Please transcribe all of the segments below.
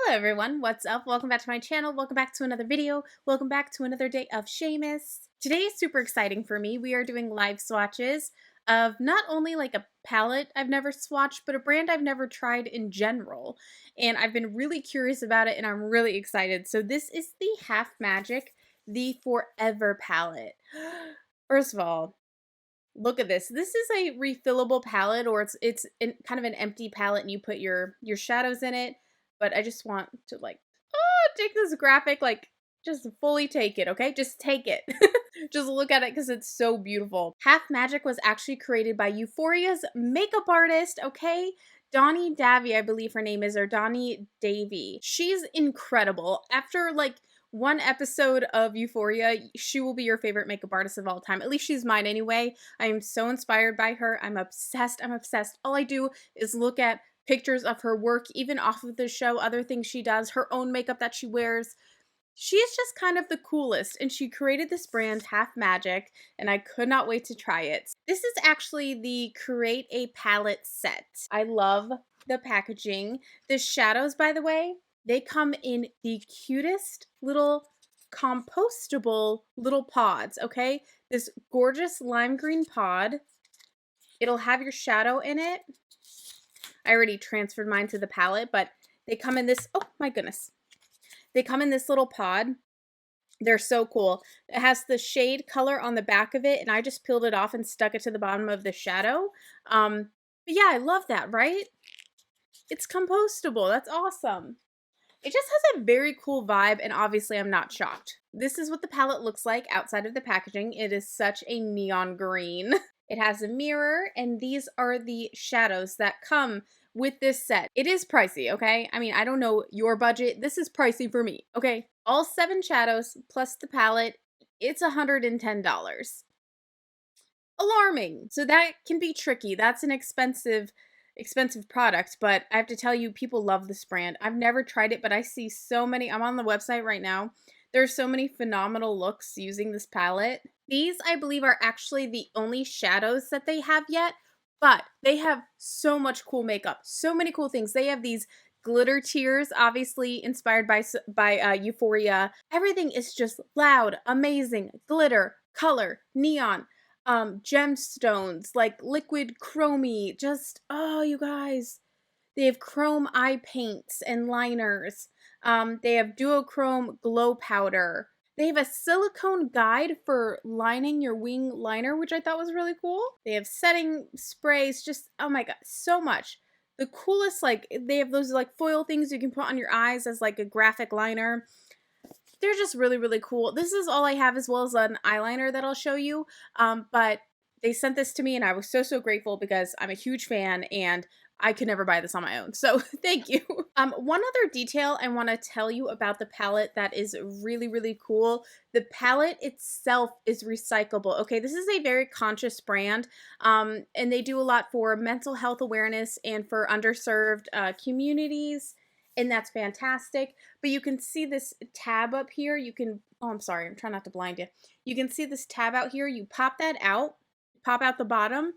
Hello everyone, what's up? Welcome back to my channel. Welcome back to another video. Welcome back to another day of Shamus. Today is super exciting for me. We are doing live swatches of not only like a palette I've never swatched, but a brand I've never tried in general. And I've been really curious about it and I'm really excited. So this is the Half Magic, the Forever palette. First of all, look at this. This is a refillable palette, or it's kind of an empty palette and you put your shadows in it. But I just want to take this graphic, just fully take it, okay? Just take it. Just look at it because it's so beautiful. Half Magic was actually created by EUPHORIA's makeup artist, okay? Donnie Davy, I believe her name is, or Donnie Davy. She's incredible. After one episode of Euphoria, she will be your favorite makeup artist of all time. At least she's mine anyway. I am so inspired by her. I'm obsessed. I'm obsessed. All I do is look at pictures of her work, even off of the show, other things she does, her own makeup that she wears. She is just kind of the coolest, and she created this brand, Half Magic, and I could not wait to try it. This is actually the Create a Palette set. I love the packaging. The shadows, by the way, they come in the cutest little compostable little pods, okay? This gorgeous lime green pod. It'll have your shadow in it. I already transferred mine to the palette, but they come in this, oh my goodness. They come in this little pod. They're so cool. It has the shade color on the back of it, and I just peeled it off and stuck it to the bottom of the shadow. But yeah, I love that, right? It's compostable. That's awesome. It just has a very cool vibe, and obviously I'm not shocked. This is what the palette looks like outside of the packaging. It is such a neon green. It has a mirror, and these are the shadows that come with this set. It is pricey, okay? I mean, I don't know your budget. This is pricey for me, okay? All 7 shadows plus the palette, it's $110. Alarming. So that can be tricky. That's an expensive product, but I have to tell you, people love this brand. I've never tried it, but I see so many. I'm on the website right now. There's so many phenomenal looks using this palette. These, I believe, are actually the only shadows that they have yet, but they have so much cool makeup, so many cool things. They have these glitter tears, obviously inspired by Euphoria. Everything is just loud, amazing, glitter, color, neon, gemstones, like liquid chromey. Just, oh, you guys. They have chrome eye paints and liners. They have duochrome glow powder. They have a silicone guide for lining your wing liner, which I thought was really cool. They have setting sprays, just, oh my god, so much. The coolest, they have those foil things you can put on your eyes as a graphic liner. They're just really, really cool. This is all I have, as well as an eyeliner that I'll show you. But they sent this to me and I was so, so grateful because I'm a huge fan and I could never buy this on my own. So thank you. One other detail I want to tell you about the palette that is really, really cool. The palette itself is recyclable. Okay, this is a very conscious brand, and they do a lot for mental health awareness and for underserved communities. And that's fantastic. But you can see this tab up here. You can, oh, I'm sorry, I'm trying not to blind you. You can see this tab out here. You pop that out, pop out the bottom,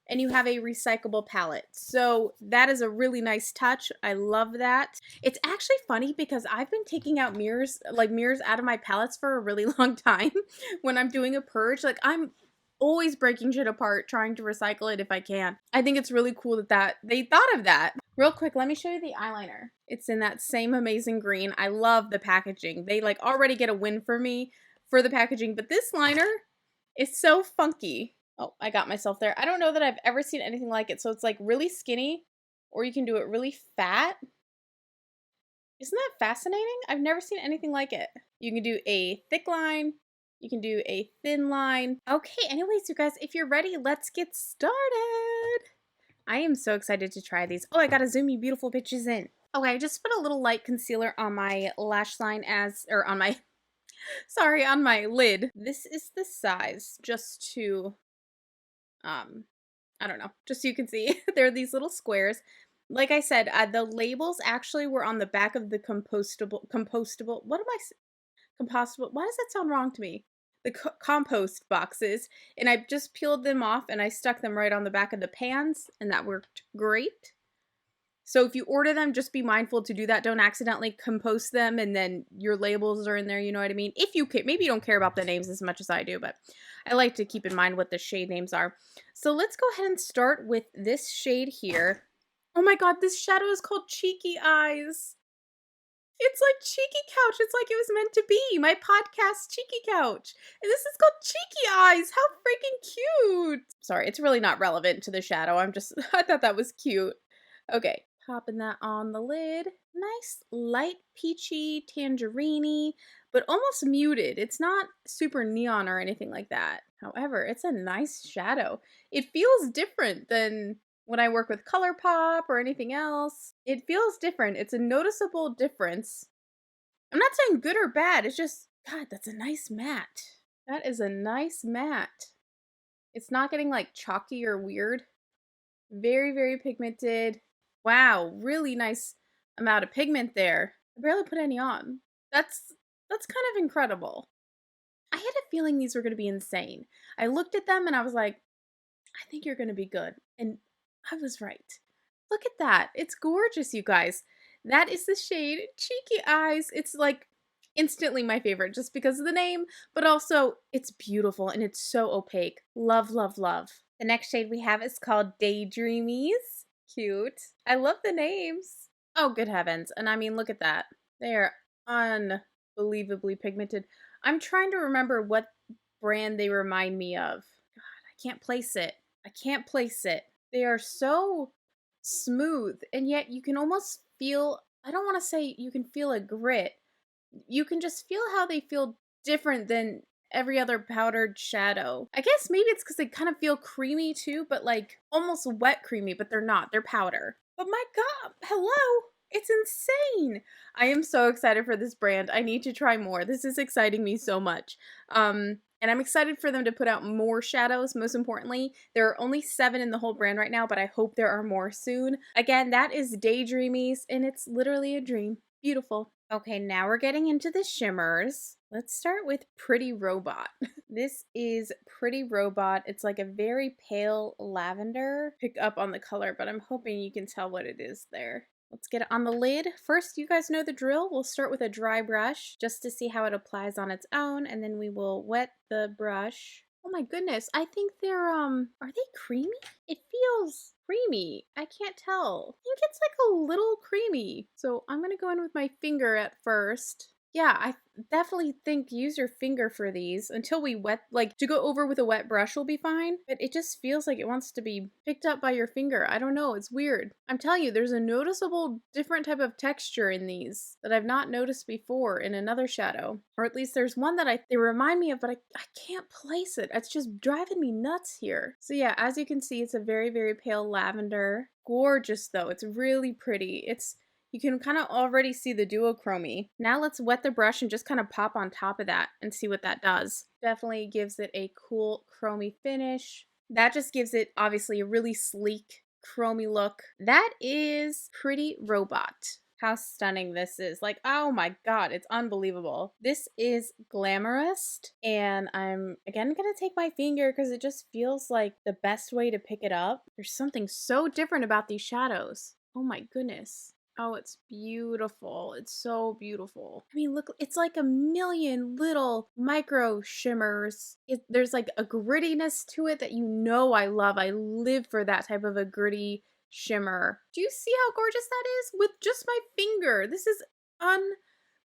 and you have a recyclable palette. So that is a really nice touch. I love that. It's actually funny because I've been taking out mirrors out of my palettes for a really long time when I'm doing a purge. I'm always breaking shit apart, trying to recycle it if I can. I think it's really cool that they thought of that. Real quick, let me show you the eyeliner. It's in that same amazing green. I love the packaging. They already get a win for me for the packaging, but this liner is so funky. Oh, I got myself there. I don't know that I've ever seen anything like it. So it's really skinny, or you can do it really fat. Isn't that fascinating? I've never seen anything like it. You can do a thick line. You can do a thin line. Okay, anyways, you guys, if you're ready, let's get started. I am so excited to try these. Oh, I gotta zoom you beautiful bitches in. Okay, I just put a little light concealer on my lash line on my lid. This is the size, just to, I don't know, just so you can see. There are these little squares. Like I said, the labels actually were on the back of the compostable, what am I, compostable, why does that sound wrong to me? The compost boxes, and I just peeled them off and I stuck them right on the back of the pans, and that worked great. So if you order them, just be mindful to do that. Don't accidentally compost them and then your labels are in there, you know what I mean? If you can, maybe you don't care about the names as much as I do, but I like to keep in mind what the shade names are. So let's go ahead and start with this shade here. Oh my god, this shadow is called Cheeky Eyes. It's like Cheeky Couch. It's like it was meant to be. My podcast, Cheeky Couch. And this is called Cheeky Eyes. How freaking cute. Sorry, it's really not relevant to the shadow. I thought that was cute. Okay, popping that on the lid. Nice light peachy tangerine but almost muted. It's not super neon or anything like that. However, it's a nice shadow. It feels different than when I work with ColourPop or anything else. It feels different. It's a noticeable difference. I'm not saying good or bad. It's just, God, that's a nice matte. That is a nice matte. It's not getting like chalky or weird. Very, very pigmented. Wow, really nice amount of pigment there. I barely put any on. That's kind of incredible. I had a feeling these were going to be insane. I looked at them and I was like, I think you're going to be good. And I was right. Look at that. It's gorgeous, you guys. That is the shade Cheeky Eyes. It's like instantly my favorite just because of the name, but also it's beautiful and it's so opaque. Love, love, love. The next shade we have is called Daydreamies. Cute. I love the names. Oh, good heavens. And I mean, look at that. They are unbelievably pigmented. I'm trying to remember what brand they remind me of. God, I can't place it. I can't place it. They are so smooth, and yet you can almost feel, I don't want to say you can feel a grit. You can just feel how they feel different than every other powdered shadow. I guess maybe it's because they kind of feel creamy too, but like almost wet creamy, but they're not. They're powder. But my god, hello! It's insane! I am so excited for this brand. I need to try more. This is exciting me so much. And I'm excited for them to put out more shadows, most importantly. There are only 7 in the whole brand right now, but I hope there are more soon. Again, that is Daydreamies, and it's literally a dream. Beautiful. Okay, now we're getting into the shimmers. Let's start with Pretty Robot. This is Pretty Robot. It's like a very pale lavender. Pick up on the color, but I'm hoping you can tell what it is there. Let's get it on the lid. First, you guys know the drill. We'll start with a dry brush just to see how it applies on its own, and then we will wet the brush. Oh my goodness, I think they're, are they creamy? It feels creamy. I can't tell. I think it's like a little creamy. So I'm gonna go in with my finger at first. Yeah, I definitely think use your finger for these until we wet, like to go over with a wet brush will be fine, but it just feels like it wants to be picked up by your finger. I don't know, it's weird. I'm telling you, there's a noticeable different type of texture in these that I've not noticed before in another shadow, or at least there's one that they remind me of, but I can't place it. It's just driving me nuts here. So yeah, as you can see, it's a very, very pale lavender. Gorgeous though, it's really pretty. You can kind of already see the duochromy. Now let's wet the brush and just kind of pop on top of that and see what that does. Definitely gives it a cool chromy finish. That just gives it obviously a really sleek chromy look. That is Pretty Robot. How stunning this is. Like, oh my god, it's unbelievable. This is Glamorous, and I'm again gonna take my finger because it just feels like the best way to pick it up. There's something so different about these shadows. Oh my goodness. Oh, it's beautiful. It's so beautiful. I mean, look, it's like a million little micro shimmers. There's like a grittiness to it that you know I love. I live for that type of a gritty shimmer. Do you see how gorgeous that is? With just my finger. This is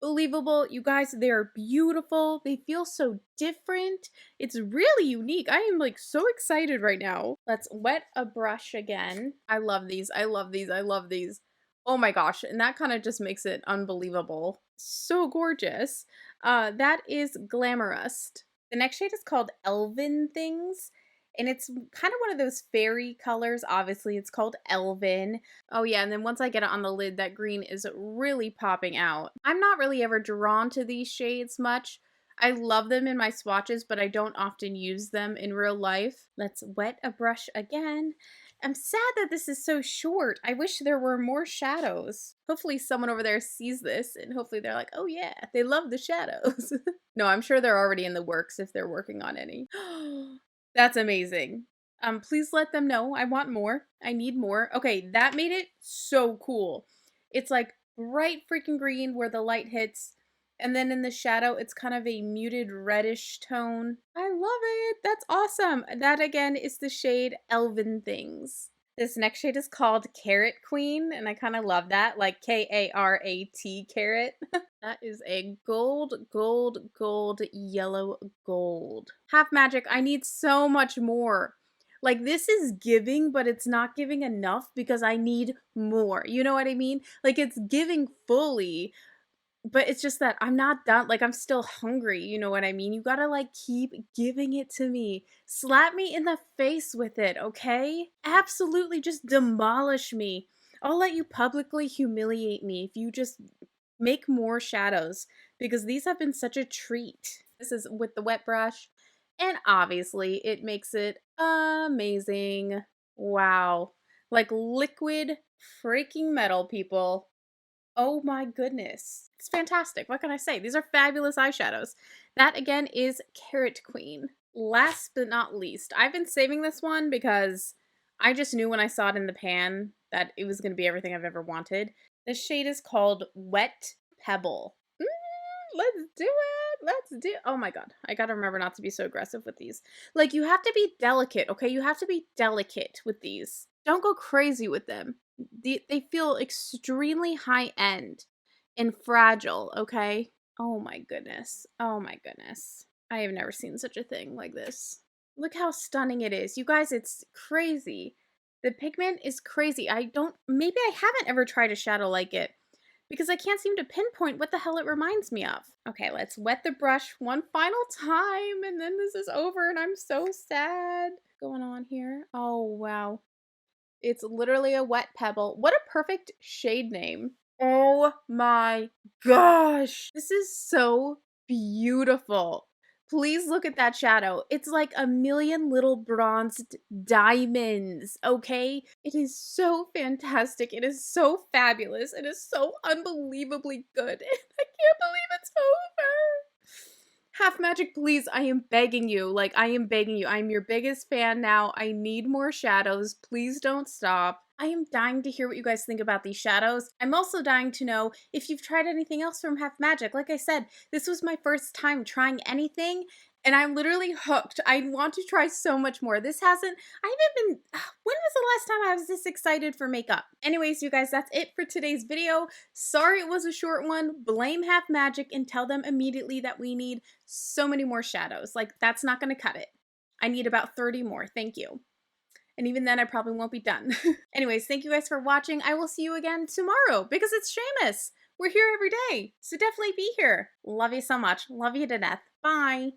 unbelievable. You guys, they're beautiful. They feel so different. It's really unique. I am like so excited right now. Let's wet a brush again. I love these. I love these. I love these. Oh my gosh, and that kind of just makes it unbelievable. So gorgeous. That is Glamorous. The next shade is called Elven Things, and it's kind of one of those fairy colors. Obviously, it's called Elven. Oh yeah, and then once I get it on the lid, that green is really popping out. I'm not really ever drawn to these shades much. I love them in my swatches, but I don't often use them in real life. Let's wet a brush again. I'm sad that this is so short. I wish there were more shadows. Hopefully someone over there sees this and hopefully they're like, oh yeah, they love the shadows. No, I'm sure they're already in the works if they're working on any. That's amazing. Please let them know. I want more. I need more. Okay, that made it so cool. It's like bright freaking green where the light hits. And then in the shadow, it's kind of a muted reddish tone. I love it. That's awesome. That again is the shade Elven Things. This next shade is called Carrot Queen, and I kind of love that, like K-A-R-A-T, carrot. That is a gold, gold, gold, yellow gold. Half Magic, I need so much more. Like, this is giving, but it's not giving enough because I need more. You know what I mean? Like, it's giving fully, but it's just that I'm not done. Like, I'm still hungry. You know what I mean? You gotta, like, keep giving it to me. Slap me in the face with it, okay? Absolutely just demolish me. I'll let you publicly humiliate me if you just make more shadows, because these have been such a treat. This is with the wet brush, and obviously it makes it amazing. Wow. Like liquid freaking metal, people. Oh my goodness. It's fantastic. What can I say? These are fabulous eyeshadows. That again is Carrot Queen. Last but not least, I've been saving this one because I just knew when I saw it in the pan that it was going to be everything I've ever wanted. This shade is called Wet Pebble. Let's do it. Let's do. Oh my god. I gotta remember not to be so aggressive with these. Like, you have to be delicate, okay? You have to be delicate with these. Don't go crazy with them. They feel extremely high end and fragile, okay? Oh my goodness. Oh my goodness. I have never seen such a thing like this. Look how stunning it is. You guys, it's crazy. The pigment is crazy. Maybe I haven't ever tried a shadow like it, because I can't seem to pinpoint what the hell it reminds me of. Okay, let's wet the brush one final time, and then this is over, and I'm so sad. What's going on here? Oh, wow. It's literally a wet pebble. What a perfect shade name. Oh my gosh. This is so beautiful. Please look at that shadow. It's like a million little bronzed diamonds, okay? It is so fantastic. It is so fabulous. It is so unbelievably good. I can't believe it's over. Half Magic, please, I am begging you. Like, I am begging you. I'm your biggest fan now. I need more shadows. Please don't stop. I am dying to hear what you guys think about these shadows. I'm also dying to know if you've tried anything else from Half Magic. Like I said, this was my first time trying anything, and I'm literally hooked. I want to try so much more. I haven't been, when was the last time I was this excited for makeup? Anyways, you guys, that's it for today's video. Sorry it was a short one. Blame Half Magic and tell them immediately that we need so many more shadows. Like, that's not going to cut it. I need about 30 more. Thank you. And even then, I probably won't be done. Anyways, thank you guys for watching. I will see you again tomorrow because it's Seamus. We're here every day, so definitely be here. Love you so much. Love you to death. Bye.